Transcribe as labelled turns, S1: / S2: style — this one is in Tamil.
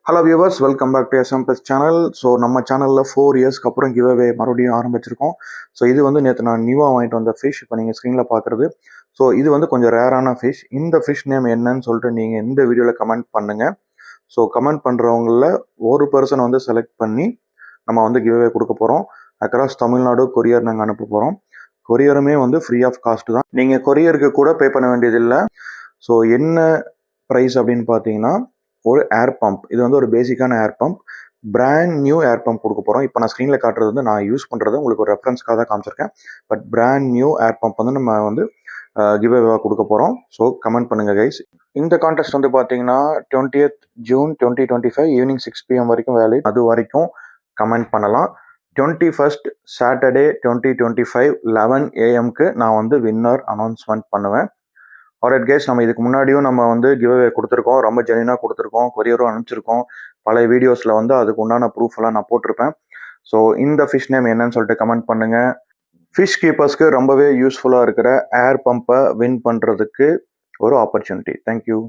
S1: Hello viewers, welcome back to SM plus channel. So நம்ம சேனலில் 4 இயர்ஸ்க்கு அப்புறம் கிவ் அவே மறுபடியும் ஆரம்பிச்சிருக்கோம். ஸோ இது வந்து நேற்று நான் நியூவாக வாங்கிட்டு வந்த ஃபிஷ். இப்போ நீங்கள் ஸ்க்ரீனில் பார்க்குறது. ஸோ இது வந்து கொஞ்சம் ரேரான ஃபிஷ். இந்த ஃபிஷ் நேம் என்னன்னு சொல்லிட்டு நீங்கள் இந்த வீடியோவில் கமெண்ட் பண்ணுங்கள். ஸோ கமெண்ட் பண்ணுறவங்களில் ஒரு பர்சன் வந்து செலக்ட் பண்ணி நம்ம வந்து கிவ் அவே கொடுக்க போகிறோம். அக்ராஸ் தமிழ்நாடு கொரியர் நாங்கள் அனுப்ப போகிறோம். கொரியருமே வந்து ஃப்ரீ ஆஃப் காஸ்ட் தான். நீங்கள் கொரியருக்கு கூட பே பண்ண வேண்டியதில்லை. ஸோ என்ன ப்ரைஸ் அப்படின்னு பார்த்தீங்கன்னா, ஒரு ஏர் பம்ப். இது வந்து ஒரு பேசிக்கான ஏர் பம்ப். பிராண்ட் நியூ ஏர் பம்ப் கொடுக்க போகிறோம். இப்போ நான் ஸ்க்ரீனில் காட்டுறது வந்து நான் யூஸ் பண்ணுறது உங்களுக்கு ஒரு ரெஃபரன்ஸ்க்காக தான் காமிச்சிருக்கேன். But brand new air pump வந்து நம்ம வந்து கிவ் அவேவாக கொடுக்க போகிறோம். ஸோ கமெண்ட் பண்ணுங்கள் கைஸ். இந்த கான்டெஸ்ட் வந்து பார்த்தீங்கன்னா 20th June 2025 ஈவினிங் 6 PM வரைக்கும் வேலிட். அது வரைக்கும் கமெண்ட் பண்ணலாம். 21st Saturday 2025 11 AM நான் வந்து வின்னர் அனௌன்ஸ்மெண்ட் பண்ணுவேன். ஆல்ரைட் கைஸ், நம்ம இதுக்கு முன்னாடியும் நம்ம வந்து கிவ் அவே கொடுத்துருக்கோம். ரொம்ப ஜெனியூனாக கொடுத்துருக்கோம். கொரியரும் அனுப்பிச்சிருக்கோம். பழைய வீடியோஸில் வந்து அதுக்கு உண்டான ப்ரூஃப் எல்லாம் நான் போட்டிருப்பேன். ஸோ இந்த ஃபிஷ் நேம் என்னன்னு சொல்லிட்டு கமெண்ட் பண்ணுங்கள். ஃபிஷ் கீப்பர்ஸ்க்கு ரொம்பவே யூஸ்ஃபுல்லாக இருக்கிற ஏர் பம்பை வின் பண்ணுறதுக்கு ஒரு ஆப்பர்ச்சுனிட்டி. தேங்க்யூ.